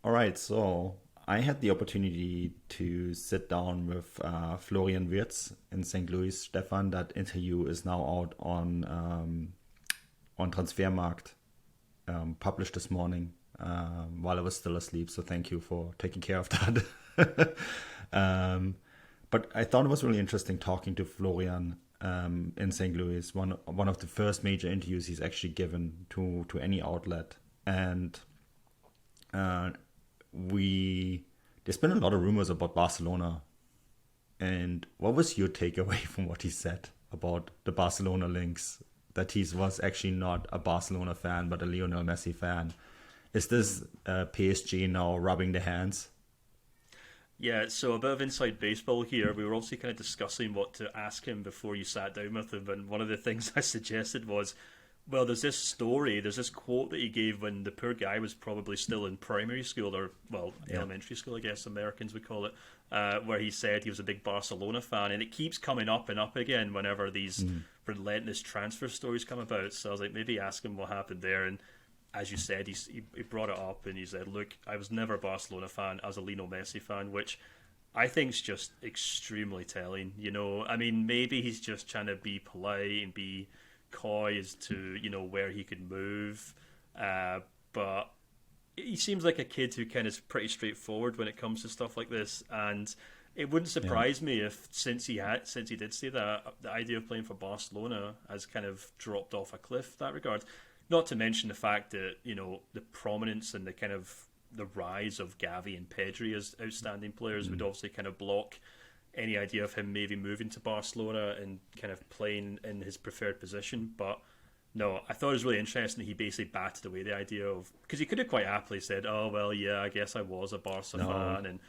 All right, so I had the opportunity to sit down with Florian Wirtz in St. Louis. Stefan, that interview is now out on Transfermarkt, published this morning while I was still asleep. So thank you for taking care of that. um, but I thought it was really interesting talking to Florian in St. Louis. One of the first major interviews he's actually given to any outlet, and uh, we there's been a lot of rumors about Barcelona. And what was your takeaway from what he said about the Barcelona links? That he was actually not a Barcelona fan, but a Lionel Messi fan. Is this PSG now rubbing their hands? Yeah, so a bit of inside baseball here. We were obviously kind of discussing what to ask him before you sat down with him, and one of the things I suggested was, well, there's this quote that he gave when the poor guy was probably still in primary school, or, well, Yeah. elementary school, I guess Americans would call it, where he said he was a big Barcelona fan, and it keeps coming up and up again whenever these relentless transfer stories come about. So I was like, maybe ask him what happened there, and as you said, he brought it up, and he said, look, I was never a Barcelona fan, I was a Lionel Messi fan, which I think is just extremely telling. I mean, maybe he's just trying to be polite and be coy as to where he could move, but he seems like a kid who kind of is pretty straightforward when it comes to stuff like this, and it wouldn't Yeah. surprise me if since he did say that, the idea of playing for Barcelona has kind of dropped off a cliff in that regard. Not to mention the fact that the prominence and the kind of the rise of Gavi and Pedri as outstanding players would obviously kind of block any idea of him maybe moving to Barcelona and kind of playing in his preferred position. But no, I thought it was really interesting that he basically batted away the idea of, because he could have quite happily said, "Oh well, yeah, I guess I was a Barca No, fan," and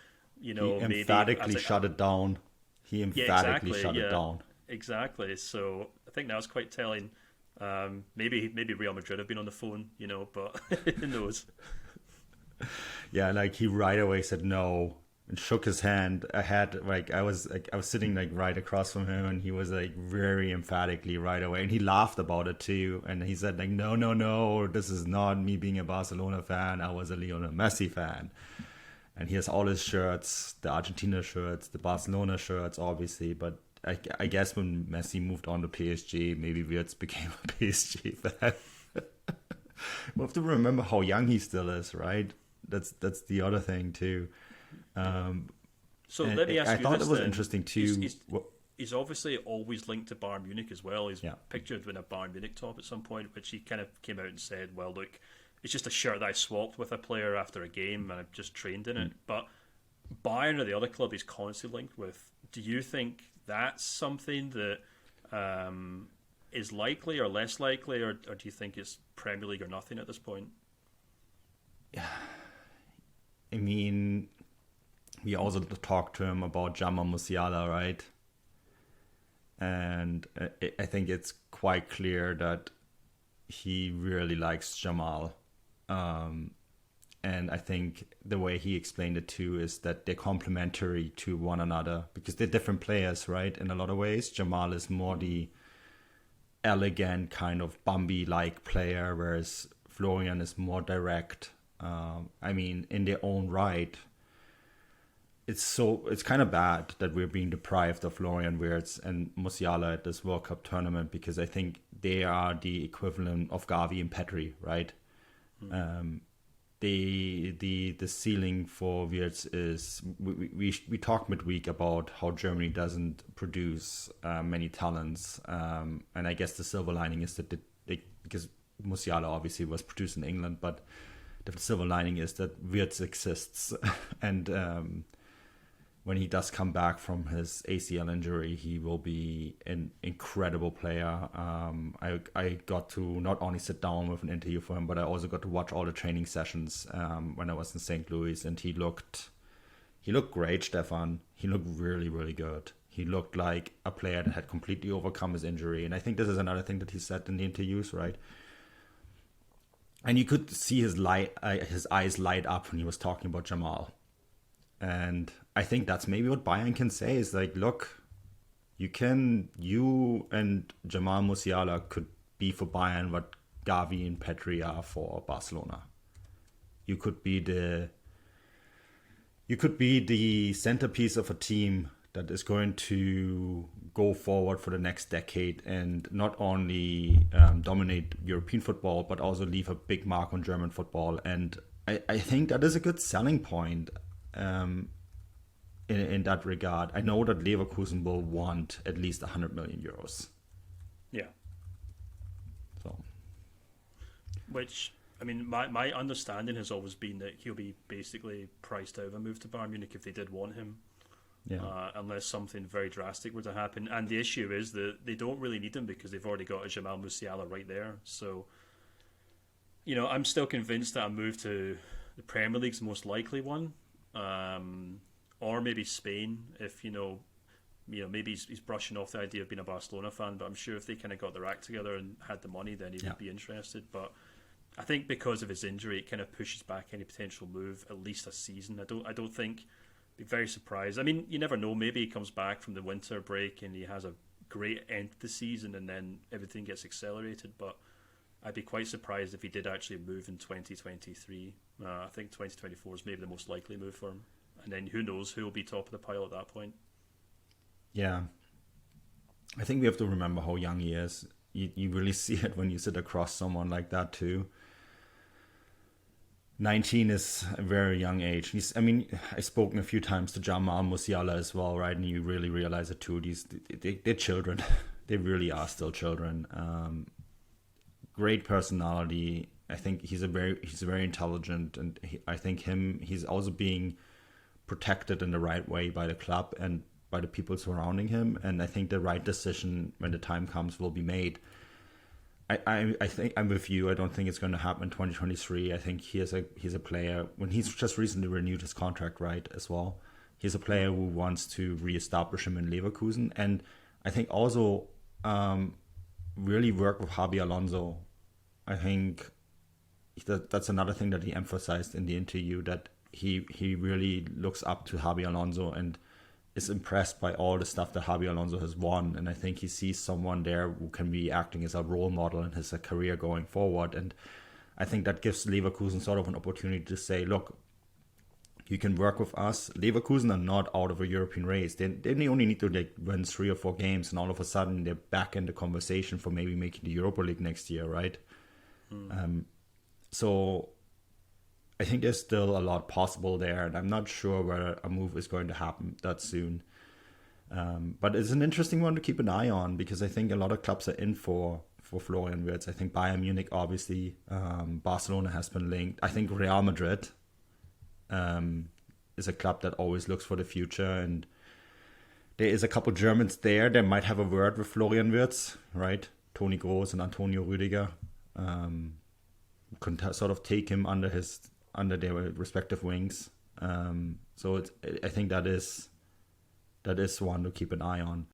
he maybe emphatically shut it down. He yeah, emphatically exactly, shut it yeah, down. exactly. So I think that was quite telling. Maybe Real Madrid have been on the phone, but who knows? Yeah, like he right away said no and shook his hand. I was sitting like right across from him, and he was like very emphatically right away, and he laughed about it too. And he said like, no, no, no, this is not me being a Barcelona fan. I was a Lionel Messi fan. And he has all his shirts, the Argentina shirts, the Barcelona shirts, obviously. But I guess when Messi moved on to PSG, maybe Wirtz became a PSG fan. We have to remember how young he still is, right? That's the other thing too. So And let me I ask you thought this it was then. interesting He's, too. he's, he's obviously always linked to Bayern Munich as well. He's Yeah. pictured with a Bayern Munich top at some point, which he kind of came out and said, well, look, it's just a shirt that I swapped with a player after a game and I've just trained in it. But Bayern or the other club he's constantly linked with, do you think that's something that is likely or less likely, or do you think it's Premier League or nothing at this point? I mean, we also talked to him about Jamal Musiala, right? And I think it's quite clear that he really likes Jamal. And I think the way he explained it too is that they're complementary to one another because they're different players, right? In a lot of ways, Jamal is more the elegant kind of Bambi-like player, whereas Florian is more direct. I mean, in their own right, it's kind of bad that we're being deprived of Florian Wirtz and Musiala at this World Cup tournament because I think they are the equivalent of Gavi and Pedri, right? The ceiling for Wirtz is we talked midweek about how Germany doesn't produce many talents, and I guess the silver lining is that because Musiala obviously was produced in England, but the silver lining is that Wirtz exists, and when he does come back from his ACL injury, he will be an incredible player. I got to not only sit down with an interview for him, but I also got to watch all the training sessions when I was in St. Louis, and he looked great, Stefan. He looked really, really good. He looked like a player that had completely overcome his injury, and I think this is another thing that he said in the interviews, right? And you could see his eyes light up when he was talking about Jamal. And I think that's maybe what Bayern can say is like, look, you and Jamal Musiala could be for Bayern what Gavi and Pedri are for Barcelona. You could be the you could be the centerpiece of a team that is going to go forward for the next decade and not only dominate European football, but also leave a big mark on German football. And I think that is a good selling point in that regard. I know that Leverkusen will want at least 100 million euros. Yeah. So, which, I mean, my understanding has always been that he'll be basically priced out of a move to Bayern Munich if they did want him. yeah. Unless something very drastic were to happen. And the issue is that they don't really need him because they've already got a Jamal Musiala right there. So, you know, I'm still convinced that a move to the Premier League's the most likely one. Or maybe Spain, if, maybe he's brushing off the idea of being a Barcelona fan, but I'm sure if they kind of got their act together and had the money, then he would be interested. But I think because of his injury, it kind of pushes back any potential move at least a season. I don't think... Be very surprised. I mean, you never know. Maybe he comes back from the winter break and he has a great end to the season and then everything gets accelerated. But I'd be quite surprised if he did actually move in 2023. I think 2024 is maybe the most likely move for him. And then who knows who will be top of the pile at that point. Yeah. I think we have to remember how young he is. You really see it when you sit across someone like that too. 19 is a very young age. I've spoken a few times to Jamal Musiala as well, right? And you really realize it too. They're children. They really are still children. Great personality. I think he's very intelligent, and I think he's also being protected in the right way by the club and by the people surrounding him. And I think the right decision when the time comes will be made. I think I'm with you. I don't think it's going to happen in 2023. I think he's a player, when he's just recently renewed his contract, right, as well. He's a player who wants to reestablish him in Leverkusen. And I think also really work with Xabi Alonso. I think that's another thing that he emphasized in the interview, that he really looks up to Xabi Alonso and is impressed by all the stuff that Xabi Alonso has won, and I think he sees someone there who can be acting as a role model in his career going forward. And I think that gives Leverkusen sort of an opportunity to say, look, you can work with us. Leverkusen are not out of a European race. They only need to win 3 or 4 games, and all of a sudden they're back in the conversation for maybe making the Europa League next year, right? So I think there's still a lot possible there, and I'm not sure whether a move is going to happen that soon. But it's an interesting one to keep an eye on, because I think a lot of clubs are in for Florian Wirtz. I think Bayern Munich, obviously. Barcelona has been linked. I think Real Madrid is a club that always looks for the future, and there is a couple Germans there. They might have a word with Florian Wirtz, right? Toni Kroos and Antonio Rüdiger. Could sort of take him under their respective wings. So I think that is one to keep an eye on.